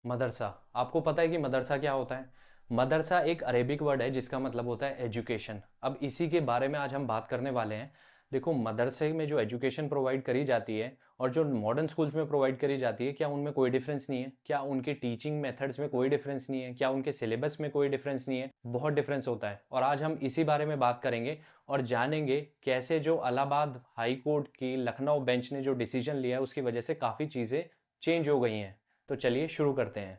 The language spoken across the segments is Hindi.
मदरसा। आपको पता है कि मदरसा क्या होता है? मदरसा एक अरेबिक वर्ड है जिसका मतलब होता है एजुकेशन। अब इसी के बारे में आज हम बात करने वाले हैं। देखो, मदरसे में जो एजुकेशन प्रोवाइड करी जाती है और जो मॉडर्न स्कूल्स में प्रोवाइड करी जाती है, क्या उनमें कोई डिफरेंस नहीं है? क्या उनके टीचिंग मेथड्स में कोई डिफरेंस नहीं है? क्या उनके सिलेबस में कोई डिफरेंस नहीं है? बहुत डिफरेंस होता है, और आज हम इसी बारे में बात करेंगे और जानेंगे कैसे जो इलाहाबाद हाई कोर्ट की लखनऊ बेंच ने जो डिसीजन लिया है उसकी वजह से काफ़ी चीज़ें चेंज हो गई हैं। तो चलिए शुरू करते हैं।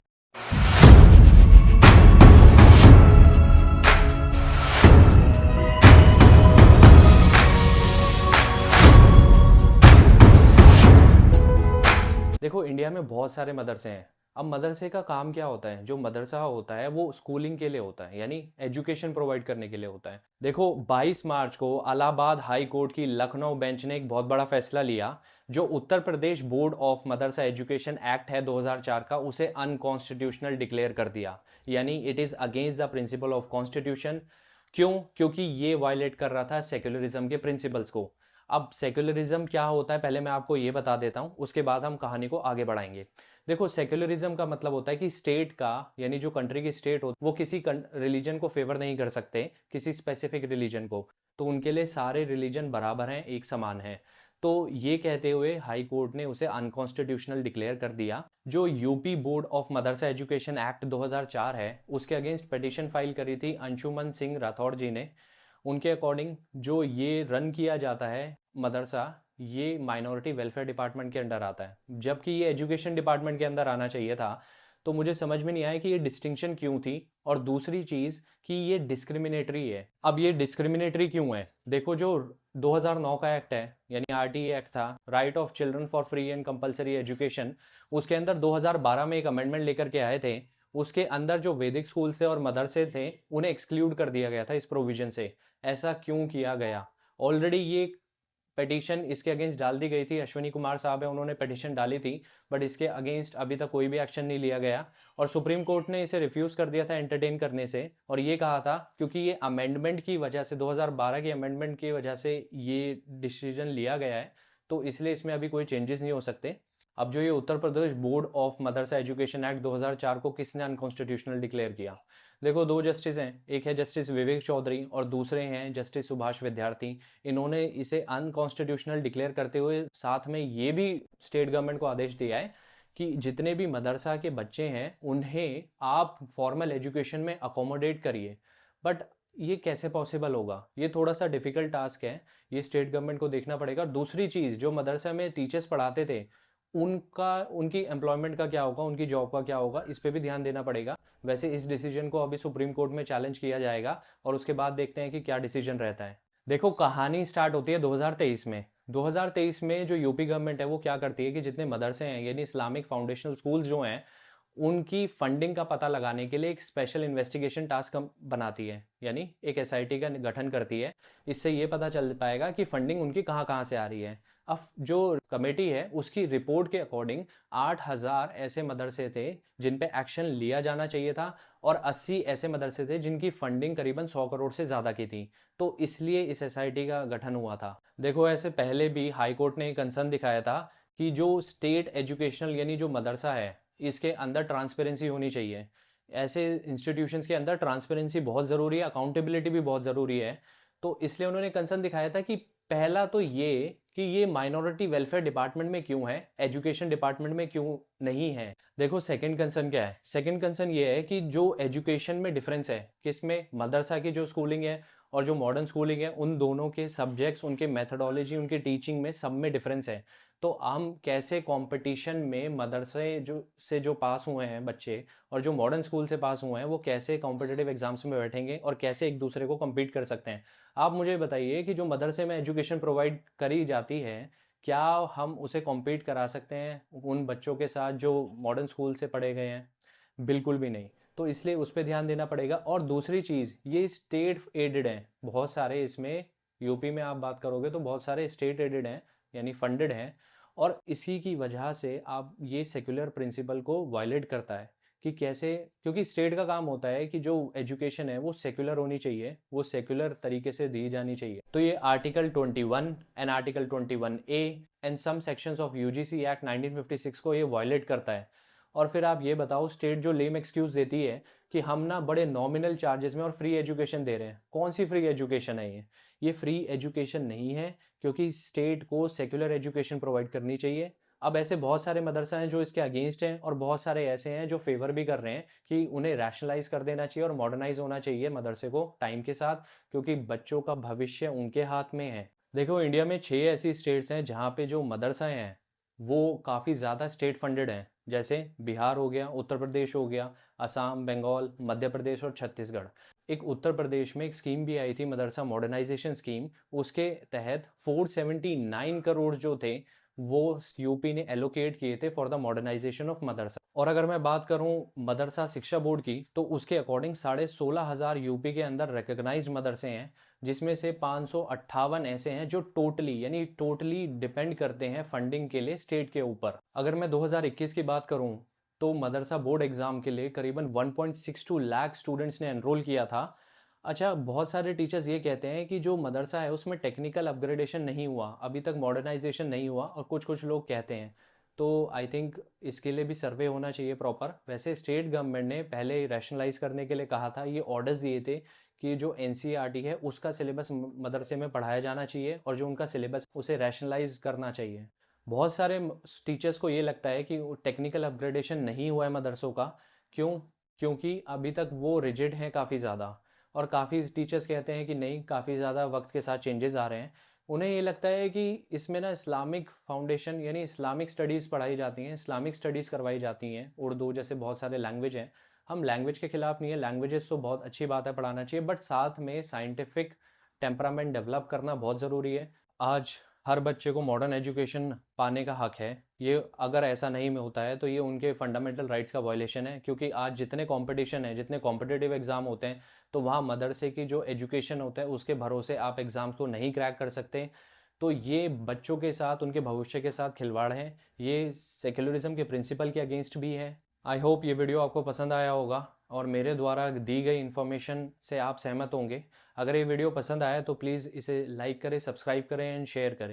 देखो, इंडिया में बहुत सारे मदरसे हैं। अब मदरसे का काम क्या होता है? जो मदरसा होता है वो स्कूलिंग के लिए होता है, यानी एजुकेशन प्रोवाइड करने के लिए होता है। देखो, 22 मार्च को इलाहाबाद हाई कोर्ट की लखनऊ बेंच ने एक बहुत बड़ा फैसला लिया। जो Uttar Pradesh board of madrasa education act है 2004 का, उसे अनकॉन्स्टिट्यूशनल डिक्लेयर कर दिया। यानी it is against the principle of constitution. क्यों? क्योंकि ये वायलेट कर रहा था सेक्युलरिज्म के प्रिंसिपल्स को। अब सेक्युलरिज्म क्या होता है पहले मैं आपको ये बता देता हूँ, उसके बाद हम कहानी को आगे बढ़ाएंगे। देखो, सेक्युलरिज्म का मतलब होता है कि स्टेट का, यानी जो कंट्री की स्टेट हो, वो किसी रिलीजन को फेवर नहीं कर सकते, किसी स्पेसिफिक रिलीजन को। तो उनके लिए सारे रिलीजन बराबर हैं, एक समान हैं। तो ये कहते हुए हाई कोर्ट ने उसे अनकॉन्स्टिट्यूशनल डिक्लेयर कर दिया। जो UP board of madrasa education act 2004 है, उसके अगेंस्ट पिटीशन फाइल करी थी अंशुमन सिंह राठौड़ जी ने। उनके अकॉर्डिंग जो ये रन किया जाता है मदरसा, ये माइनॉरिटी वेलफेयर डिपार्टमेंट के अंडर आता है, जबकि ये एजुकेशन डिपार्टमेंट के अंदर आना चाहिए था। तो मुझे समझ में नहीं आया कि ये डिस्टिंक्शन क्यों थी, और दूसरी चीज़ कि ये डिस्क्रिमिनेटरी है। अब ये डिस्क्रिमिनेटरी क्यों है? देखो, जो 2009 का एक्ट है, यानी आरटीई एक्ट था, right of children for free and compulsory education, उसके अंदर 2012 में एक अमेंडमेंट लेकर के आए थे। उसके अंदर जो वैदिक स्कूल से और मदरसे थे, उन्हें एक्सक्लूड कर दिया गया था इस प्रोविजन से। ऐसा क्यों किया गया? ऑलरेडी ये पिटीशन इसके अगेंस्ट डाल दी गई थी। अश्विनी कुमार साहब है, उन्होंने पिटीशन डाली थी, बट इसके अगेंस्ट अभी तक कोई भी एक्शन नहीं लिया गया, और सुप्रीम कोर्ट ने इसे रिफ्यूज़ कर दिया था एंटरटेन करने से। और ये कहा था क्योंकि ये अमेंडमेंट की वजह से, 2012 के अमेंडमेंट की वजह से ये डिसीजन लिया गया है, तो इसलिए इसमें अभी कोई चेंजेस नहीं हो सकते। अब जो ये Uttar Pradesh board of madrasa education act 2004 को किसने अनकॉन्स्टिट्यूशनल डिक्लेयर किया? देखो, दो जस्टिस हैं, एक है जस्टिस विवेक चौधरी और दूसरे हैं जस्टिस सुभाष विद्यार्थी। इन्होंने इसे अनकॉन्स्टिट्यूशनल डिक्लेयर करते हुए साथ में ये भी स्टेट गवर्नमेंट को आदेश दिया है कि जितने भी मदरसा के बच्चे हैं उन्हें आप फॉर्मल एजुकेशन में अकोमोडेट करिए। बट ये कैसे पॉसिबल होगा? ये थोड़ा सा डिफिकल्ट टास्क है, ये स्टेट गवर्नमेंट को देखना पड़ेगा। दूसरी चीज़, जो मदरसा में टीचर्स पढ़ाते थे, उनका, उनकी एम्प्लॉयमेंट का क्या होगा, उनकी जॉब का क्या होगा, इस पे भी ध्यान देना पड़ेगा। वैसे इस डिसीजन को अभी सुप्रीम कोर्ट में चैलेंज किया जाएगा, और उसके बाद देखते हैं कि क्या डिसीजन रहता है। देखो, कहानी स्टार्ट होती है 2023 में। 2023 में जो यूपी गवर्नमेंट है वो क्या करती है कि जितने मदरसे हैं, यानी इस्लामिक फाउंडेशनल स्कूल्स जो हैं, उनकी फंडिंग का पता लगाने के लिए एक स्पेशल इन्वेस्टिगेशन टास्क बनाती है, यानी एक एसआईटी का गठन करती है। इससे ये पता चल पाएगा कि फंडिंग उनकी कहाँ कहाँ से आ रही है। अब जो कमेटी है उसकी रिपोर्ट के अकॉर्डिंग 8,000 ऐसे मदरसे थे जिन पे एक्शन लिया जाना चाहिए था, और 80 ऐसे मदरसे थे जिनकी फंडिंग करीबन 100 करोड़ से ज़्यादा की थी। तो इसलिए इस एसआईटी का गठन हुआ था। देखो, ऐसे पहले भी हाई कोर्ट ने कंसर्न दिखाया था कि जो स्टेट एजुकेशनल, यानी जो मदरसा है, इसके अंदर ट्रांसपेरेंसी होनी चाहिए। ऐसे इंस्टीट्यूशंस के अंदर ट्रांसपेरेंसी बहुत ज़रूरी है, अकाउंटेबिलिटी भी बहुत ज़रूरी है। तो इसलिए उन्होंने कंसर्न दिखाया था कि पहला तो ये कि ये माइनॉरिटी वेलफेयर डिपार्टमेंट में क्यों है, एजुकेशन डिपार्टमेंट में क्यों नहीं है। देखो, सेकंड कंसर्न क्या है? सेकंड कंसर्न ये है कि जो एजुकेशन में डिफरेंस है, किसमें, मदरसा की जो स्कूलिंग है और जो मॉडर्न स्कूलिंग है, उन दोनों के सब्जेक्ट्स, उनके मेथडोलॉजी, उनकी टीचिंग में, सब में डिफरेंस है। तो हम कैसे कंपटीशन में मदरसे जो पास हुए हैं बच्चे और जो मॉडर्न स्कूल से पास हुए हैं, वो कैसे कॉम्पिटिटिव एग्जाम्स में बैठेंगे और कैसे एक दूसरे को कम्पीट कर सकते हैं? आप मुझे बताइए कि जो मदरसे में एजुकेशन प्रोवाइड करी जाती है, क्या हम उसे कॉम्पीट करा सकते हैं उन बच्चों के साथ जो मॉडर्न स्कूल से पढ़े गए हैं? बिल्कुल भी नहीं। तो इसलिए उस पर ध्यान देना पड़ेगा। और दूसरी चीज़, ये स्टेट एडेड हैं बहुत सारे, इसमें यूपी में आप बात करोगे तो बहुत सारे स्टेट एडेड हैं, यानी फंडेड हैं। और इसी की वजह से आप, ये सेक्युलर प्रिंसिपल को वायलेट करता है कि कैसे, क्योंकि स्टेट का काम होता है कि जो एजुकेशन है वो सेक्युलर होनी चाहिए, वो सेक्युलर तरीके से दी जानी चाहिए। तो ये article 21 and article 21A and some sections of UGC act 1956 को ये वायलेट करता है। और फिर आप ये बताओ, स्टेट जो लेम एक्सक्यूज़ देती है कि हम ना बड़े नॉमिनल चार्जेस में और फ्री एजुकेशन दे रहे हैं, कौन सी फ्री एजुकेशन है ये फ्री एजुकेशन नहीं है, क्योंकि स्टेट को सेक्युलर एजुकेशन प्रोवाइड करनी चाहिए। अब ऐसे बहुत सारे मदरसा हैं जो इसके अगेंस्ट हैं, और बहुत सारे ऐसे हैं जो फेवर भी कर रहे हैं कि उन्हें रैशनलाइज कर देना चाहिए और मॉडर्नाइज होना चाहिए मदरसे को टाइम के साथ, क्योंकि बच्चों का भविष्य उनके हाथ में है। देखो, इंडिया में 6 ऐसी स्टेट्स हैं जहाँ पे जो मदरसाएं हैं वो काफ़ी ज़्यादा स्टेट फंडेड हैं, जैसे बिहार हो गया, उत्तर प्रदेश हो गया, असम, बंगाल, मध्य प्रदेश और छत्तीसगढ़। एक उत्तर प्रदेश में एक स्कीम भी आई थी, मदरसा मॉडर्नाइजेशन स्कीम। उसके तहत 479 करोड़ जो थे वो यूपी ने एलोकेट किए थे फॉर द मॉडर्नाइजेशन ऑफ मदरसा। और अगर मैं बात करूं मदरसा शिक्षा बोर्ड की, तो उसके अकॉर्डिंग 16,500 यूपी के अंदर रिकग्नाइज्ड मदरसे हैं, जिसमें से 558 ऐसे हैं जो टोटली डिपेंड करते हैं फंडिंग के लिए स्टेट के ऊपर। अगर मैं 2021 की बात करूं, तो मदरसा बोर्ड एग्जाम के लिए करीबन 1.62 लाख स्टूडेंट्स ने एनरोल किया था। अच्छा, बहुत सारे टीचर्स ये कहते हैं कि जो मदरसा है उसमें टेक्निकल अपग्रेडेशन नहीं हुआ, अभी तक मॉडर्नाइजेशन नहीं हुआ, और कुछ कुछ लोग कहते हैं। तो आई थिंक इसके लिए भी सर्वे होना चाहिए प्रॉपर। वैसे स्टेट गवर्नमेंट ने पहले रैशनलाइज करने के लिए कहा था, ये ऑर्डर्स दिए थे कि जो एनसीईआरटी है उसका सिलेबस मदरसे में पढ़ाया जाना चाहिए, और जो उनका सिलेबस उसे रैशनलाइज करना चाहिए। बहुत सारे टीचर्स को ये लगता है कि टेक्निकल अपग्रेडेशन नहीं हुआ है मदरसों का। क्यों? क्योंकि अभी तक वो रिजिड हैं काफ़ी ज़्यादा, और काफ़ी टीचर्स कहते हैं कि नहीं, काफ़ी ज़्यादा वक्त के साथ चेंजेस आ रहे हैं। उन्हें ये लगता है कि इसमें ना इस्लामिक फाउंडेशन यानी इस्लामिक स्टडीज़ पढ़ाई जाती हैं, इस्लामिक स्टडीज़ करवाई जाती हैं, उर्दू जैसे बहुत सारे लैंग्वेज हैं। हम लैंग्वेज के खिलाफ नहीं है, लैंग्वेजेस तो बहुत अच्छी बात है, पढ़ाना चाहिए, बट साथ में साइंटिफिक टेम्परामेंट डेवलप करना बहुत ज़रूरी है। आज हर बच्चे को मॉडर्न एजुकेशन पाने का हक है। ये अगर ऐसा नहीं में होता है तो ये उनके फंडामेंटल राइट्स का वायलेशन है, क्योंकि आज जितने कंपटीशन है, जितने कॉम्पिटिटिव एग्ज़ाम होते हैं, तो वहाँ मदरसे की जो एजुकेशन होता है उसके भरोसे आप एग्ज़ाम्स को नहीं क्रैक कर सकते। तो ये बच्चों के साथ, उनके भविष्य के साथ खिलवाड़ है, ये सेक्युलरिज्म के प्रिंसिपल के अगेंस्ट भी है। आई होप ये वीडियो आपको पसंद आया होगा, और मेरे द्वारा दी गई इन्फॉर्मेशन से आप सहमत होंगे। अगर ये वीडियो पसंद आया तो प्लीज़ इसे लाइक करें, सब्सक्राइब करें एंड शेयर करें।